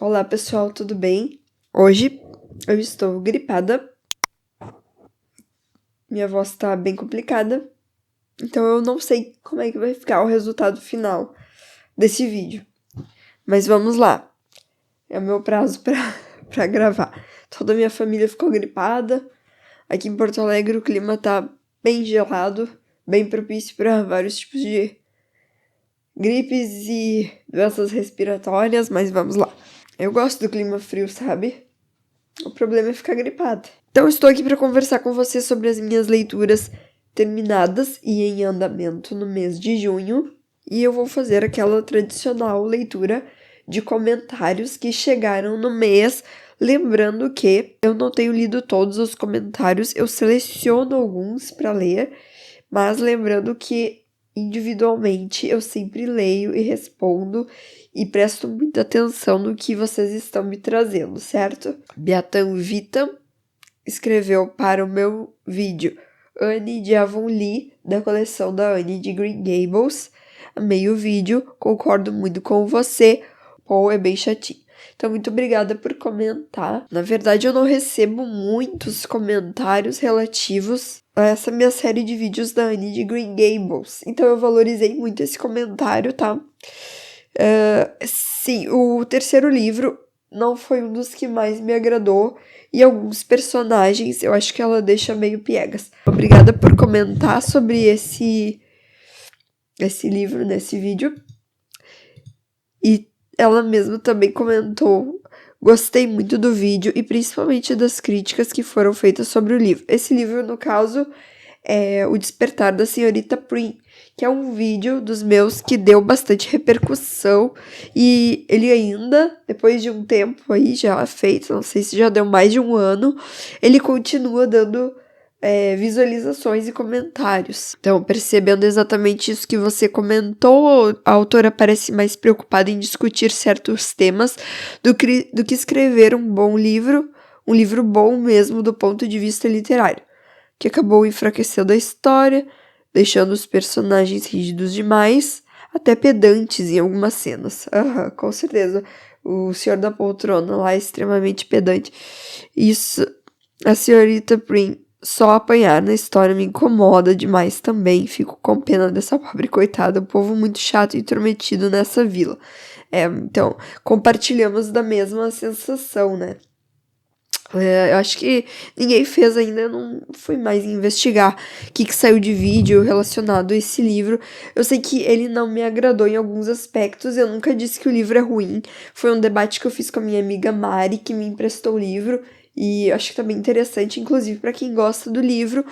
Olá pessoal, tudo bem? Hoje eu estou gripada, minha voz tá bem complicada, então eu não sei como é que vai ficar o resultado final desse vídeo. Mas vamos lá, é o meu prazo pra gravar. Toda a minha família ficou gripada, aqui em Porto Alegre o clima tá bem gelado, bem propício para vários tipos de gripes e doenças respiratórias, mas vamos lá. Eu gosto do clima frio, sabe? O problema é ficar gripada. Então, estou aqui para conversar com você sobre as minhas leituras terminadas e em andamento no mês de junho. E eu vou fazer aquela tradicional leitura de comentários que chegaram no mês. Lembrando que eu não tenho lido todos os comentários, eu seleciono alguns para ler, mas lembrando que individualmente eu sempre leio e respondo e presto muita atenção no que vocês estão me trazendo, certo? Beatan Vitam escreveu para o meu vídeo Anne de Avonlea, da coleção da Anne de Green Gables. Amei o vídeo, concordo muito com você, Paul é bem chatinho. Então, muito obrigada por comentar. Na verdade, eu não recebo muitos comentários relativos a essa minha série de vídeos da Anne de Green Gables. Então, eu valorizei muito esse comentário, tá? Sim, o terceiro livro não foi um dos que mais me agradou. E alguns personagens, eu acho que ela deixa meio piegas. Obrigada por comentar sobre esse livro nesse vídeo. E ela mesma também comentou: gostei muito do vídeo e principalmente das críticas que foram feitas sobre o livro. Esse livro, no caso, é O Despertar da Senhorita Prim, que é um vídeo dos meus que deu bastante repercussão e ele ainda, depois de um tempo aí já feito, não sei se já deu mais de um ano, ele continua dando visualizações e comentários. Então, percebendo exatamente isso que você comentou, a autora parece mais preocupada em discutir certos temas do que escrever um bom livro, um livro bom mesmo do ponto de vista literário, que acabou enfraquecendo a história, deixando os personagens rígidos demais, até pedantes em algumas cenas. Com certeza. O Senhor da Poltrona lá é extremamente pedante. Isso, a Senhorita Prim só apanhar na história me incomoda demais também. Fico com pena dessa pobre coitada, um povo muito chato e intrometido nessa vila. Então, compartilhamos da mesma sensação, né? Eu acho que ninguém fez ainda, eu não fui mais investigar o que saiu de vídeo relacionado a esse livro. Eu sei que ele não me agradou em alguns aspectos, eu nunca disse que o livro é ruim. Foi um debate que eu fiz com a minha amiga Mari, que me emprestou o livro, e eu acho que tá bem interessante, inclusive para quem gosta do livro.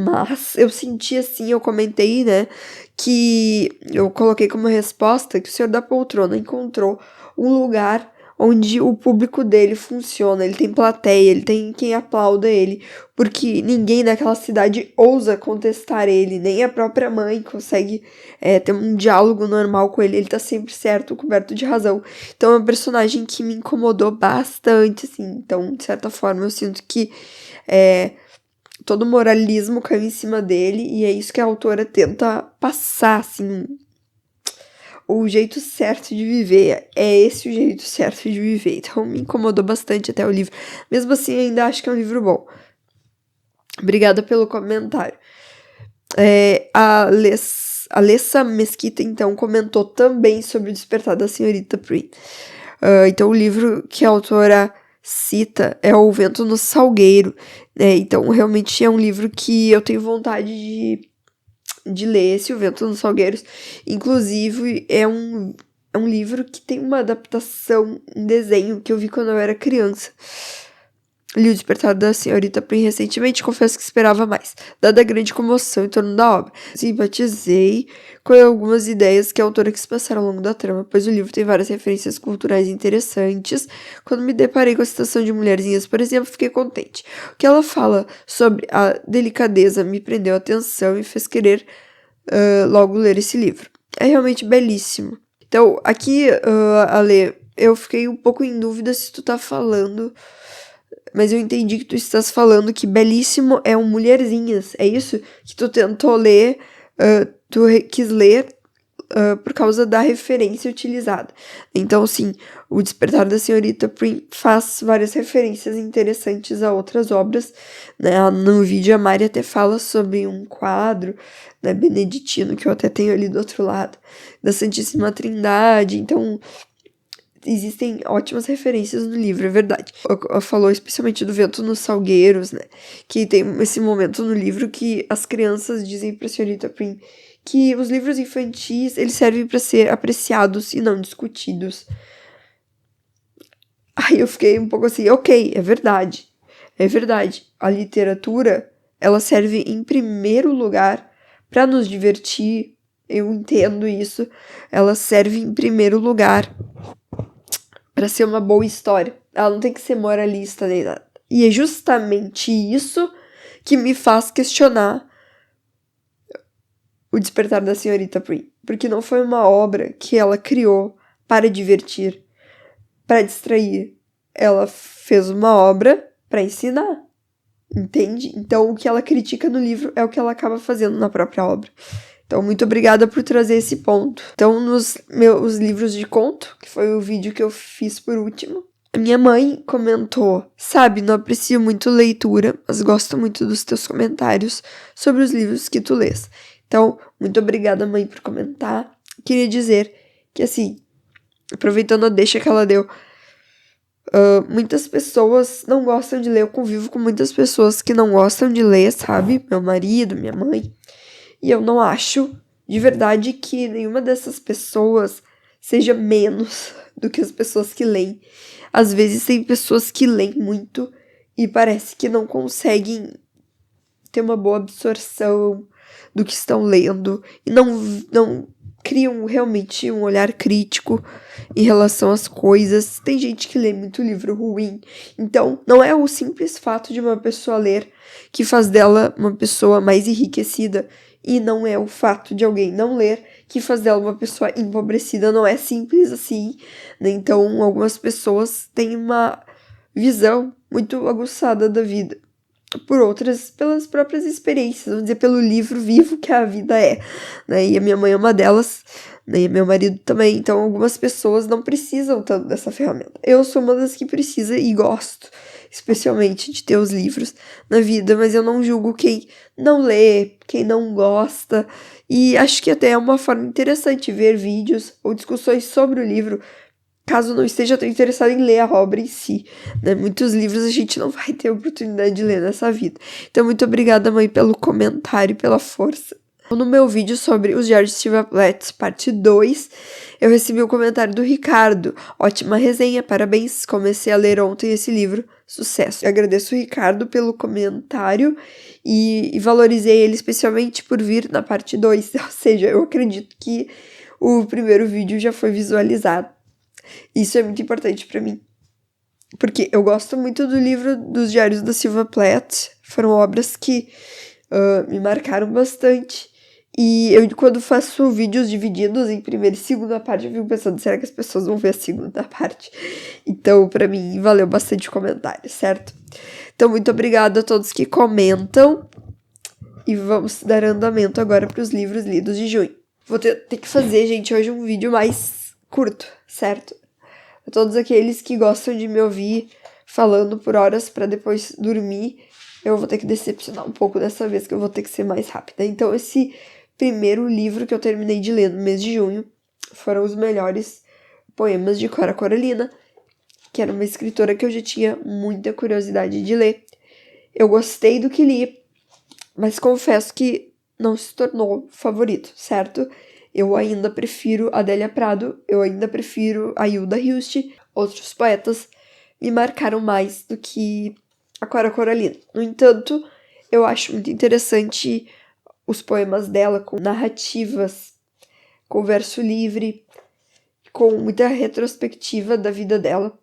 Mas eu senti assim, eu comentei, né, que eu coloquei como resposta que o Senhor da Poltrona encontrou um lugar onde o público dele funciona, ele tem plateia, ele tem quem aplauda ele, porque ninguém daquela cidade ousa contestar ele, nem a própria mãe consegue ter um diálogo normal com ele, ele tá sempre certo, coberto de razão. Então é um personagem que me incomodou bastante, assim, então de certa forma eu sinto que todo o moralismo caiu em cima dele, e é isso que a autora tenta passar, assim, o jeito certo de viver. É esse o jeito certo de viver. Então me incomodou bastante até o livro. Mesmo assim, ainda acho que é um livro bom. Obrigada pelo comentário. A Alessa Mesquita, então, comentou também sobre o Despertar da Senhorita Prim. Então, o livro que a autora cita é O Vento no Salgueiro. Então, realmente é um livro que eu tenho vontade de ler, esse O Vento nos Salgueiros. Inclusive, é um livro que tem uma adaptação em desenho que eu vi quando eu era criança. Li O Despertar da Senhorita Prim recentemente, confesso que esperava mais, dada a grande comoção em torno da obra. Simpatizei com algumas ideias que a autora quis passar ao longo da trama, pois o livro tem várias referências culturais interessantes. Quando me deparei com a citação de mulherzinhas, por exemplo, fiquei contente. O que ela fala sobre a delicadeza me prendeu a atenção e fez querer logo ler esse livro. É realmente belíssimo. Então, aqui, Ale, eu fiquei um pouco em dúvida se tu tá falando, mas eu entendi que tu estás falando que belíssimo é um Mulherzinhas. É isso que tu tentou ler, quis ler por causa da referência utilizada. Então, sim, O Despertar da Senhorita Prim faz várias referências interessantes a outras obras, né? No vídeo a Mari até fala sobre um quadro, né, beneditino, que eu até tenho ali do outro lado, da Santíssima Trindade. Então, existem ótimas referências no livro, é verdade. Ela falou especialmente do Vento nos Salgueiros, né? Que tem esse momento no livro que as crianças dizem pra Senhorita Prim que os livros infantis, eles servem para ser apreciados e não discutidos. Aí eu fiquei um pouco assim, ok, é verdade. É verdade. A literatura, ela serve em primeiro lugar para nos divertir. Eu entendo isso. Ela serve em primeiro lugar para ser uma boa história. Ela não tem que ser moralista nem nada. E é justamente isso que me faz questionar O Despertar da Senhorita Prim. Porque não foi uma obra que ela criou para divertir, para distrair. Ela fez uma obra para ensinar. Entende? Então, o que ela critica no livro é o que ela acaba fazendo na própria obra. Então, muito obrigada por trazer esse ponto. Então, nos meus livros de conto, que foi o vídeo que eu fiz por último, a minha mãe comentou: sabe, não aprecio muito leitura, mas gosto muito dos teus comentários sobre os livros que tu lês. Então, muito obrigada, mãe, por comentar. Queria dizer que, assim, aproveitando a deixa que ela deu, muitas pessoas não gostam de ler. Eu convivo com muitas pessoas que não gostam de ler, sabe? Meu marido, minha mãe. E eu não acho, de verdade, que nenhuma dessas pessoas seja menos do que as pessoas que leem. Às vezes tem pessoas que leem muito e parece que não conseguem ter uma boa absorção do que estão lendo e não criam realmente um olhar crítico em relação às coisas. Tem gente que lê muito livro ruim, então não é o simples fato de uma pessoa ler que faz dela uma pessoa mais enriquecida, e não é o fato de alguém não ler que faz dela uma pessoa empobrecida. Não é simples assim, né? Então algumas pessoas têm uma visão muito aguçada da vida, por outras, pelas próprias experiências, vamos dizer, pelo livro vivo que a vida é, né? E a minha mãe é uma delas, né? E meu marido também. Então, algumas pessoas não precisam tanto dessa ferramenta. Eu sou uma das que precisa e gosto, especialmente, de ter os livros na vida, mas eu não julgo quem não lê, quem não gosta, e acho que até é uma forma interessante ver vídeos ou discussões sobre o livro, caso não esteja tão interessado em ler a obra em si, né? Muitos livros a gente não vai ter a oportunidade de ler nessa vida. Então, muito obrigada, mãe, pelo comentário e pela força. No meu vídeo sobre os Diários de Sylvia Plath, parte 2, eu recebi um comentário do Ricardo. Ótima resenha, parabéns. Comecei a ler ontem esse livro. Sucesso. Eu agradeço o Ricardo pelo comentário e valorizei ele especialmente por vir na parte 2. Ou seja, eu acredito que o primeiro vídeo já foi visualizado. Isso é muito importante pra mim, porque eu gosto muito do livro dos Diários da Sylvia Plath. Foram obras que me marcaram bastante. E eu, quando faço vídeos divididos em primeira e segunda parte, eu fico pensando, será que as pessoas vão ver a segunda parte? Então, pra mim, valeu bastante o comentário, certo? Então, muito obrigada a todos que comentam. E vamos dar andamento agora para os livros lidos de junho. Vou ter que fazer, gente, hoje um vídeo mais curto, certo? A todos aqueles que gostam de me ouvir falando por horas para depois dormir, eu vou ter que decepcionar um pouco dessa vez, que eu vou ter que ser mais rápida. Então, esse primeiro livro que eu terminei de ler no mês de junho foram os melhores poemas de Cora Coralina, que era uma escritora que eu já tinha muita curiosidade de ler. Eu gostei do que li, mas confesso que não se tornou favorito, certo? Eu ainda prefiro Adélia Prado, eu ainda prefiro a Hilda Hilst. Outros poetas me marcaram mais do que a Cora Coralina. No entanto, eu acho muito interessante os poemas dela, com narrativas, com verso livre, com muita retrospectiva da vida dela.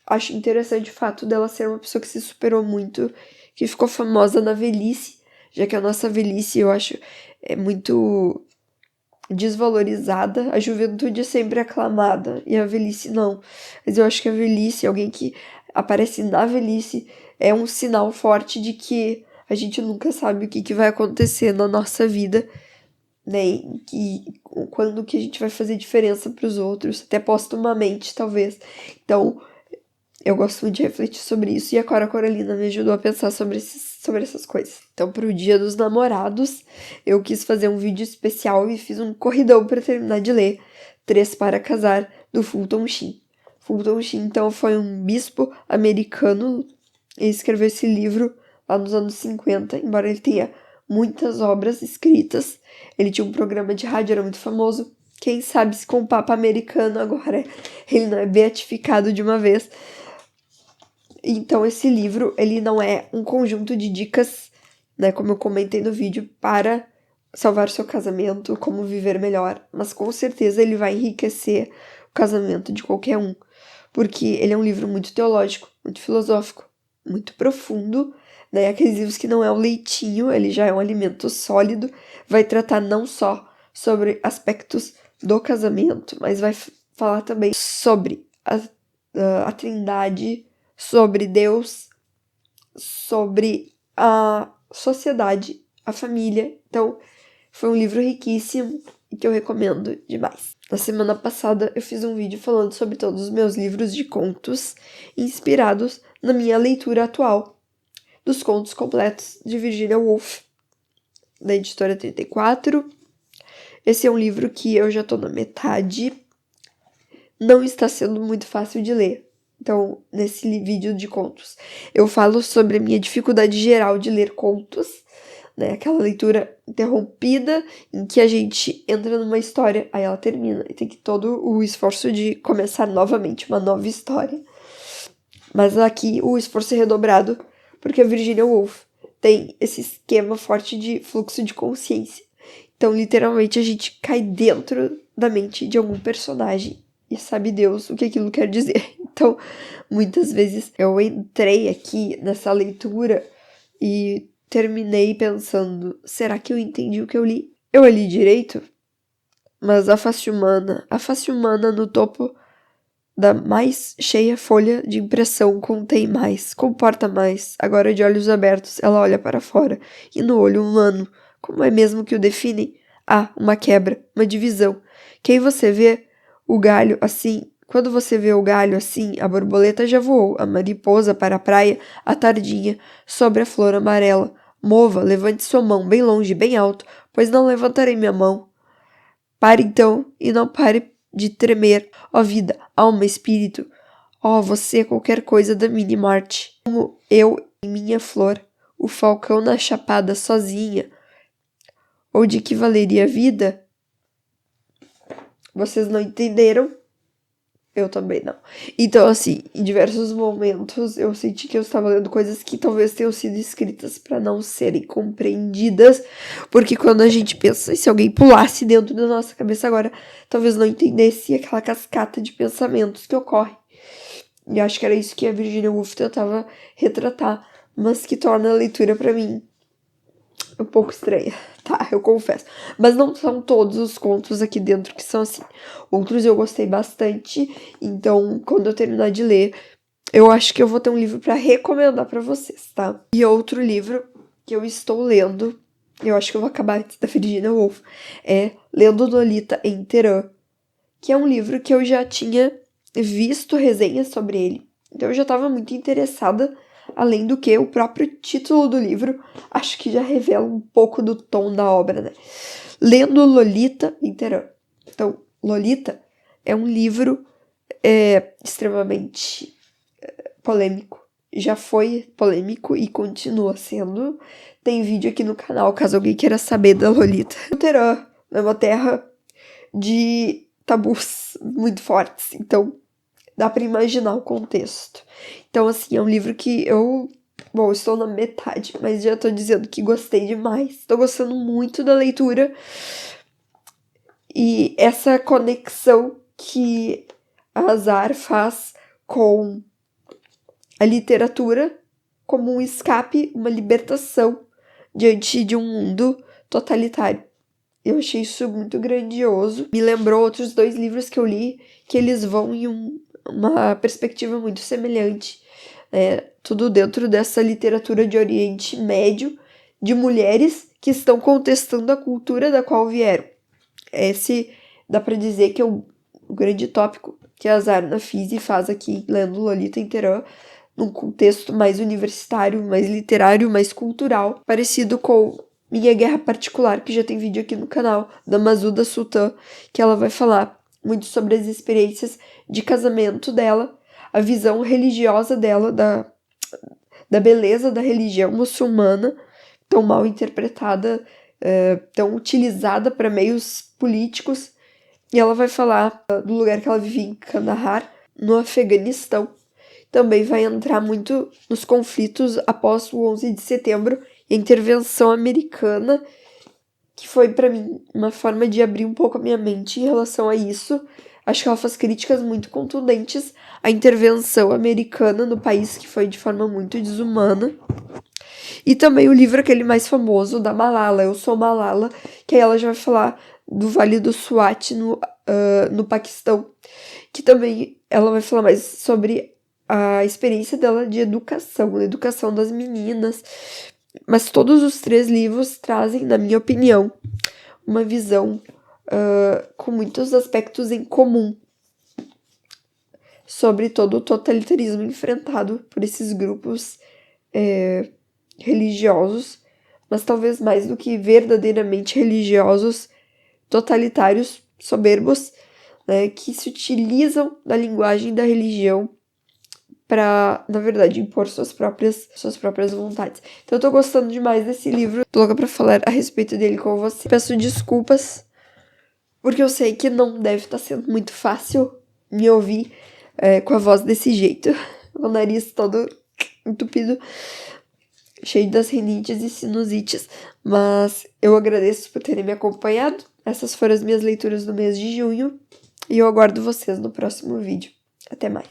Acho interessante o fato dela ser uma pessoa que se superou muito, que ficou famosa na velhice, já que a nossa velhice, eu acho, é muito desvalorizada. A juventude é sempre aclamada e a velhice não. Mas eu acho que a velhice, alguém que aparece na velhice, é um sinal forte de que a gente nunca sabe o que vai acontecer na nossa vida, né? E direção, quando que a gente vai fazer diferença para os outros, até postumamente, talvez. Então, eu gosto muito de refletir sobre isso, e a Cora Coralina me ajudou a pensar sobre essas coisas. Então, pro Dia dos Namorados, eu quis fazer um vídeo especial e fiz um corridão para terminar de ler Três para Casar, do Fulton Sheen. Fulton Sheen, então, foi um bispo americano e escreveu esse livro lá nos anos 50, embora ele tenha muitas obras escritas. Ele tinha um programa de rádio, era muito famoso. Quem sabe se com o Papa americano agora ele não é beatificado de uma vez. Então, esse livro, ele não é um conjunto de dicas, né, como eu comentei no vídeo, para salvar o seu casamento, como viver melhor, mas com certeza ele vai enriquecer o casamento de qualquer um, porque ele é um livro muito teológico, muito filosófico, muito profundo, né, aqueles livros que não é um leitinho, ele já é um alimento sólido, vai tratar não só sobre aspectos do casamento, mas vai falar também sobre a Trindade, sobre Deus, sobre a sociedade, a família. Então, foi um livro riquíssimo e que eu recomendo demais. Na semana passada, eu fiz um vídeo falando sobre todos os meus livros de contos inspirados na minha leitura atual dos contos completos de Virginia Woolf, da editora 34. Esse é um livro que eu já tô na metade. Não está sendo muito fácil de ler. Então, nesse vídeo de contos, eu falo sobre a minha dificuldade geral de ler contos, né? Aquela leitura interrompida em que a gente entra numa história, aí ela termina, e tem que todo o esforço de começar novamente uma nova história. Mas aqui o esforço é redobrado, porque a Virginia Woolf tem esse esquema forte de fluxo de consciência. Então, literalmente, a gente cai dentro da mente de algum personagem e sabe Deus o que aquilo quer dizer. Então, muitas vezes eu entrei aqui nessa leitura e terminei pensando, será que eu entendi o que eu li? Eu li direito? Mas a face humana no topo da mais cheia folha de impressão contém mais, comporta mais. Agora de olhos abertos, ela olha para fora. E no olho humano, como é mesmo que o definem? Há uma quebra, uma divisão. Quem você vê o galho assim, quando você vê o galho assim, a borboleta já voou, a mariposa para a praia, a tardinha, sobre a flor amarela. Mova, levante sua mão bem longe, bem alto, pois não levantarei minha mão. Pare então, e não pare de tremer, ó vida, alma, espírito, ó você qualquer coisa da mini morte, como eu em minha flor, o falcão na chapada sozinha, ou de que valeria a vida? Vocês não entenderam? Eu também não. Então, assim, em diversos momentos eu senti que eu estava lendo coisas que talvez tenham sido escritas para não serem compreendidas, porque quando a gente pensa, se alguém pulasse dentro da nossa cabeça agora, talvez não entendesse aquela cascata de pensamentos que ocorre. E acho que era isso que a Virginia Woolf tentava retratar, mas que torna a leitura para mim um pouco estranha, tá? Eu confesso. Mas não são todos os contos aqui dentro que são assim. Outros eu gostei bastante, então quando eu terminar de ler, eu acho que eu vou ter um livro para recomendar para vocês, tá? E outro livro que eu estou lendo, eu acho que eu vou acabar antes da Virginia Woolf, é Lendo Lolita em Teherã, que é um livro que eu já tinha visto resenhas sobre ele. Então eu já estava muito interessada, além do que o próprio título do livro acho que já revela um pouco do tom da obra, né? Lendo Lolita em Teherã. Então, Lolita é um livro extremamente polêmico. Já foi polêmico e continua sendo. Tem vídeo aqui no canal, caso alguém queira saber da Lolita. Teherã é uma terra de tabus muito fortes, então dá pra imaginar o contexto. Então, assim, é um livro que eu estou na metade, mas já tô dizendo que gostei demais. Tô gostando muito da leitura. E essa conexão que a Azar faz com a literatura como um escape, uma libertação diante de um mundo totalitário. Eu achei isso muito grandioso. Me lembrou outros 2 livros que eu li, que eles vão em uma perspectiva muito semelhante. Tudo dentro dessa literatura de Oriente Médio, de mulheres que estão contestando a cultura da qual vieram. Esse dá pra dizer que é o grande tópico que a Zarna Fisi faz aqui, lendo Lolita em Teherã, num contexto mais universitário, mais literário, mais cultural, parecido com Minha Guerra Particular, que já tem vídeo aqui no canal, da Masuda Sultan, que ela vai falar muito sobre as experiências de casamento dela, a visão religiosa dela, da beleza da religião muçulmana, tão mal interpretada, tão utilizada para meios políticos. E ela vai falar do lugar que ela vivia em Kandahar, no Afeganistão. Também vai entrar muito nos conflitos após o 11 de setembro e a intervenção americana, que foi para mim uma forma de abrir um pouco a minha mente em relação a isso. Acho que ela faz críticas muito contundentes à intervenção americana no país, que foi de forma muito desumana. E também o livro aquele mais famoso da Malala, Eu Sou Malala, que aí ela já vai falar do Vale do Swat no Paquistão, que também ela vai falar mais sobre a experiência dela de educação, a educação das meninas. Mas todos os 3 livros trazem, na minha opinião, uma visão com muitos aspectos em comum sobre todo o totalitarismo enfrentado por esses grupos religiosos, mas talvez mais do que verdadeiramente religiosos, totalitários, soberbos, né, que se utilizam da linguagem da religião para, na verdade, impor suas próprias vontades. Então eu tô gostando demais desse livro, tô louca pra falar a respeito dele com você. Peço desculpas, porque eu sei que não deve estar sendo muito fácil me ouvir com a voz desse jeito, o nariz todo entupido, cheio das rinites e sinusites, mas eu agradeço por terem me acompanhado. Essas foram as minhas leituras do mês de junho, e eu aguardo vocês no próximo vídeo. Até mais!